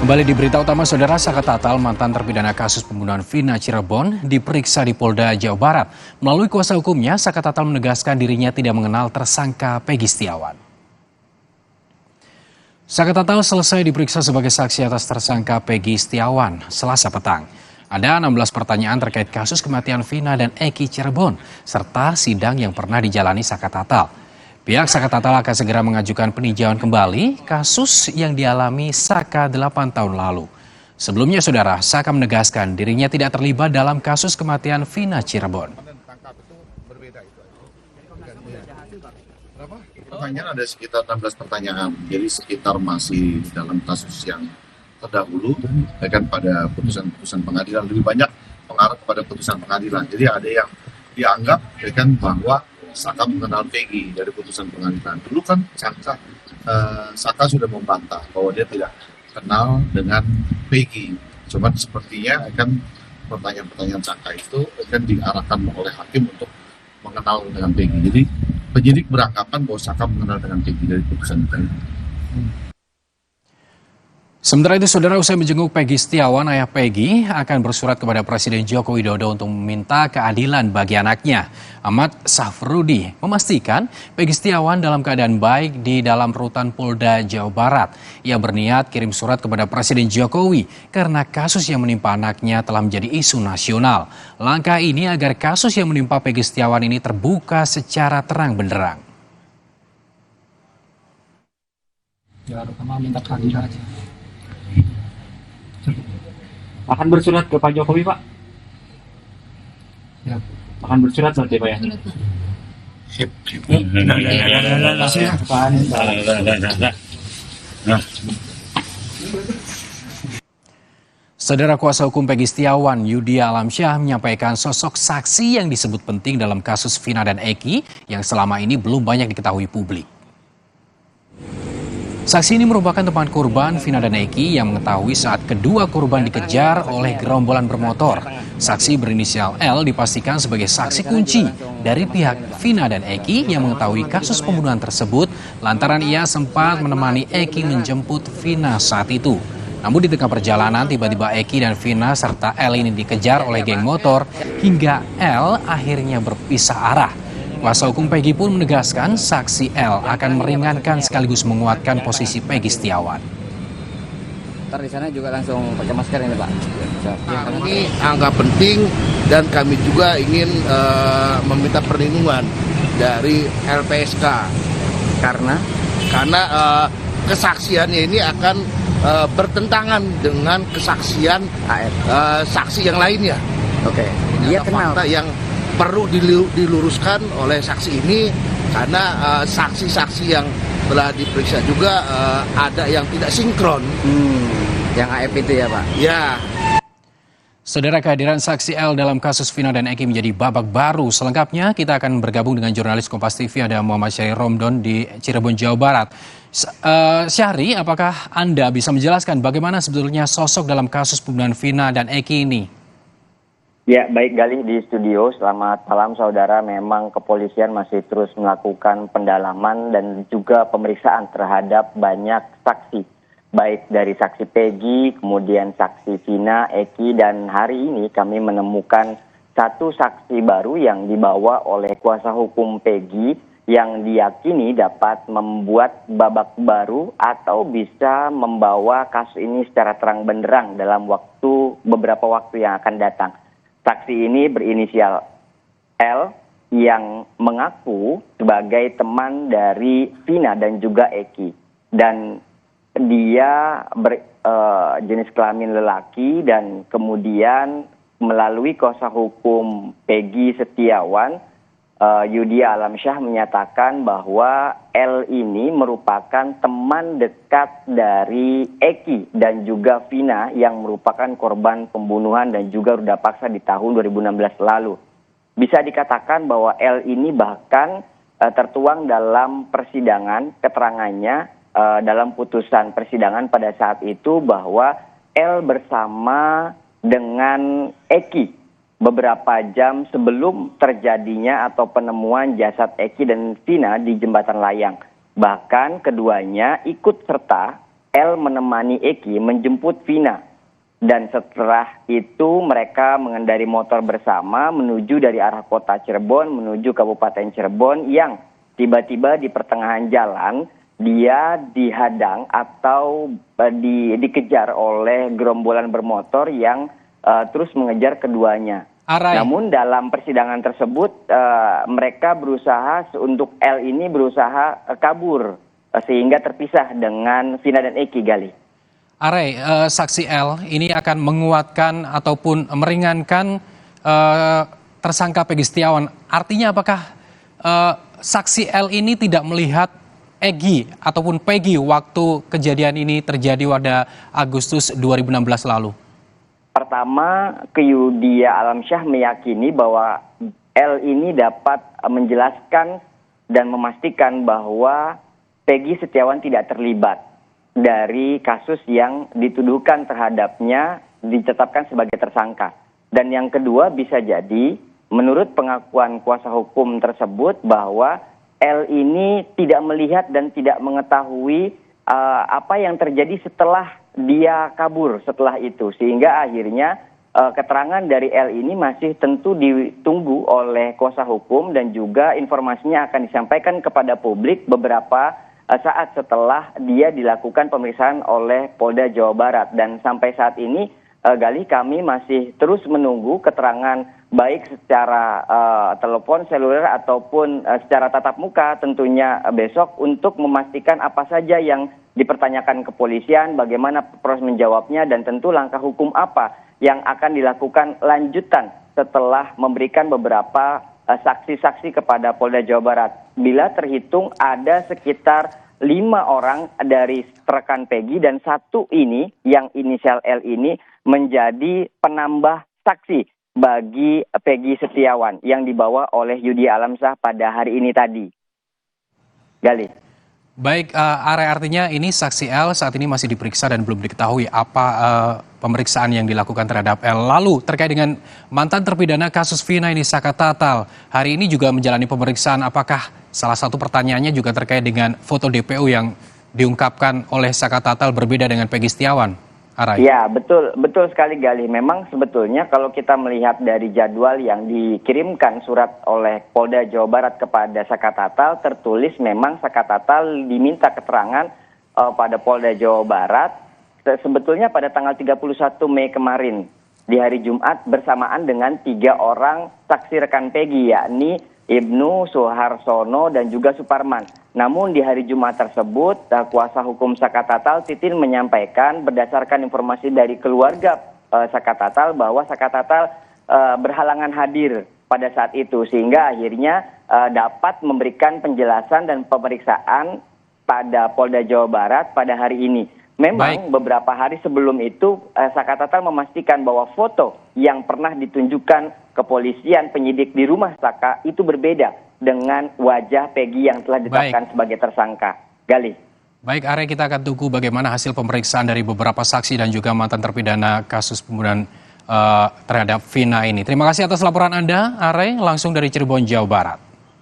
Kembali di berita utama, Saudara. Saka Tatal, mantan terpidana kasus pembunuhan Vina Cirebon, diperiksa di Polda Jawa Barat. Melalui kuasa hukumnya, Saka Tatal menegaskan dirinya tidak mengenal tersangka Peggy Setiawan. Saka Tatal selesai diperiksa sebagai saksi atas tersangka Peggy Setiawan Selasa petang. Ada 16 pertanyaan terkait kasus kematian Vina dan Eki Cirebon, serta sidang yang pernah dijalani Saka Tatal. Pihak Saka Tatal akan segera mengajukan peninjauan kembali kasus yang dialami Saka 8 tahun lalu. Sebelumnya, Saudara, Saka menegaskan dirinya tidak terlibat dalam kasus kematian Vina Cirebon. Pertanyaan ada sekitar 16 pertanyaan, jadi sekitar masih dalam kasus yang terdahulu, kan pada putusan pengadilan, lebih banyak pengaruh kepada putusan pengadilan. Jadi ada yang dianggap kan bahwa Saka mengenal Peggy dari putusan pengadilan. Dulu kan Saka sudah membantah bahwa dia tidak kenal dengan Peggy. Cuman sepertinya akan pertanyaan-pertanyaan Saka itu akan diarahkan oleh hakim untuk mengenal dengan Peggy. Jadi penyidik beranggapan bahwa Saka mengenal dengan Peggy dari putusan pengadilan. Sementara itu, Saudara, usai menjenguk Peggy Setiawan, ayah Peggy akan bersurat kepada Presiden Joko Widodo untuk meminta keadilan bagi anaknya. Ahmad Safrudi memastikan Peggy Setiawan dalam keadaan baik di dalam rutan Polda Jawa Barat. Ia berniat kirim surat kepada Presiden Jokowi karena kasus yang menimpa anaknya telah menjadi isu nasional. Langkah ini agar kasus yang menimpa Peggy Setiawan ini terbuka secara terang benderang. Ya, pertama minta keadilan aja. Akan bersurat ke Pak Jokowi, Pak? Ya. Akan bersurat nanti, Pak ya? Saudara, kuasa hukum Peggy Setiawan, Yudi Alamsyah, menyampaikan sosok saksi yang disebut penting dalam kasus Vina dan Eki yang selama ini belum banyak diketahui publik. Saksi ini merupakan teman korban Vina dan Eki yang mengetahui saat kedua korban dikejar oleh gerombolan bermotor. Saksi berinisial L dipastikan sebagai saksi kunci dari pihak Vina dan Eki yang mengetahui kasus pembunuhan tersebut lantaran ia sempat menemani Eki menjemput Vina saat itu. Namun di tengah perjalanan tiba-tiba Eki dan Vina serta L ini dikejar oleh geng motor hingga L akhirnya berpisah arah. Kuasa hukum Peggy pun menegaskan saksi L akan meringankan sekaligus menguatkan posisi Peggy Setiawan. Ntar di sana juga langsung pakai masker ini, Pak. Ini angka penting dan kami juga ingin meminta perlindungan dari LPSK karena kesaksiannya ini akan bertentangan dengan kesaksian saksi yang lainnya. Oke. Dia kenal fakta yang perlu diluruskan oleh saksi ini karena saksi-saksi yang telah diperiksa juga ada yang tidak sinkron. Yang AF itu ya, Pak? Ya. Saudara, kehadiran saksi L dalam kasus Vina dan Eki menjadi babak baru. Selengkapnya kita akan bergabung dengan jurnalis Kompas TV, ada Muhammad Syahri Romdon di Cirebon, Jawa Barat. Syahri, apakah Anda bisa menjelaskan bagaimana sebetulnya sosok dalam kasus pembunuhan Vina dan Eki ini? Ya, baik Galih di studio. Selamat malam saudara. Memang kepolisian masih terus melakukan pendalaman dan juga pemeriksaan terhadap banyak saksi. Baik dari saksi Peggy, kemudian saksi Vina, Eki, dan hari ini kami menemukan satu saksi baru yang dibawa oleh kuasa hukum Peggy yang diyakini dapat membuat babak baru atau bisa membawa kasus ini secara terang benderang dalam beberapa waktu yang akan datang. Saksi ini berinisial L yang mengaku sebagai teman dari Vina dan juga Eki. Dan dia jenis kelamin lelaki dan kemudian melalui kuasa hukum Peggy Setiawan, Yudi Alamsyah menyatakan bahwa L ini merupakan teman dekat dari Eki dan juga Vina yang merupakan korban pembunuhan dan juga ruda paksa di tahun 2016 lalu. Bisa dikatakan bahwa L ini bahkan tertuang dalam persidangan, keterangannya dalam putusan persidangan pada saat itu bahwa L bersama dengan Eki beberapa jam sebelum terjadinya atau penemuan jasad Eki dan Vina di jembatan layang. Bahkan keduanya ikut serta L menemani Eki menjemput Vina. Dan setelah itu mereka mengendari motor bersama menuju dari arah kota Cirebon menuju Kabupaten Cirebon, yang tiba-tiba di pertengahan jalan dia dihadang atau dikejar oleh gerombolan bermotor yang terus mengejar keduanya. Arai. Namun dalam persidangan tersebut mereka berusaha untuk L ini berusaha kabur sehingga terpisah dengan Vina dan Eki, Gali. Arai, saksi L ini akan menguatkan ataupun meringankan tersangka Pegi Setiawan. Artinya apakah saksi L ini tidak melihat Egi ataupun Pegi waktu kejadian ini terjadi pada Agustus 2016 lalu? Pertama, Yudia Alamsyah meyakini bahwa L ini dapat menjelaskan dan memastikan bahwa Pegi Setiawan tidak terlibat dari kasus yang dituduhkan terhadapnya ditetapkan sebagai tersangka. Dan yang kedua, bisa jadi menurut pengakuan kuasa hukum tersebut bahwa L ini tidak melihat dan tidak mengetahui apa yang terjadi setelah dia kabur setelah itu. Sehingga akhirnya keterangan dari L ini masih tentu ditunggu oleh kuasa hukum dan juga informasinya akan disampaikan kepada publik beberapa saat setelah dia dilakukan pemeriksaan oleh Polda Jawa Barat. Dan sampai saat ini, Gali, kami masih terus menunggu keterangan baik secara telepon seluler ataupun secara tatap muka tentunya besok untuk memastikan apa saja yang dipertanyakan kepolisian, bagaimana proses menjawabnya, dan tentu langkah hukum apa yang akan dilakukan lanjutan setelah memberikan beberapa saksi-saksi kepada Polda Jawa Barat. Bila terhitung ada sekitar 5 orang dari rekan Pegi dan 1 ini yang inisial L ini menjadi penambah saksi bagi Pegi Setiawan yang dibawa oleh Yudia Alamsyah pada hari ini tadi. Gali. Baik, Arai, artinya ini saksi L saat ini masih diperiksa dan belum diketahui apa pemeriksaan yang dilakukan terhadap L. Lalu terkait dengan mantan terpidana kasus Vina ini, Saka Tatal, hari ini juga menjalani pemeriksaan. Apakah salah satu pertanyaannya juga terkait dengan foto DPO yang diungkapkan oleh Saka Tatal berbeda dengan Pegi Setiawan? Arai. Ya, betul sekali, Gali. Memang sebetulnya kalau kita melihat dari jadwal yang dikirimkan surat oleh Polda Jawa Barat kepada Saka Tatal, tertulis memang Saka Tatal diminta keterangan pada Polda Jawa Barat sebetulnya pada tanggal 31 Mei kemarin di hari Jumat bersamaan dengan 3 orang saksi rekan Pegi, yakni Ibnu, Suharsono, dan juga Suparman. Namun di hari Jumat tersebut, kuasa hukum Saka Tatal, Titin, menyampaikan berdasarkan informasi dari keluarga Saka Tatal bahwa Saka Tatal berhalangan hadir pada saat itu, sehingga akhirnya dapat memberikan penjelasan dan pemeriksaan pada Polda Jawa Barat pada hari ini. Memang beberapa hari sebelum itu Saka Tatal memastikan bahwa foto yang pernah ditunjukkan kepolisian penyidik di rumah Saka itu berbeda dengan wajah Pegi yang telah ditetapkan sebagai tersangka. Gali. Baik, Arai, kita akan tunggu bagaimana hasil pemeriksaan dari beberapa saksi dan juga mantan terpidana kasus pembunuhan terhadap Vina ini. Terima kasih atas laporan Anda, Arai, langsung dari Cirebon, Jawa Barat.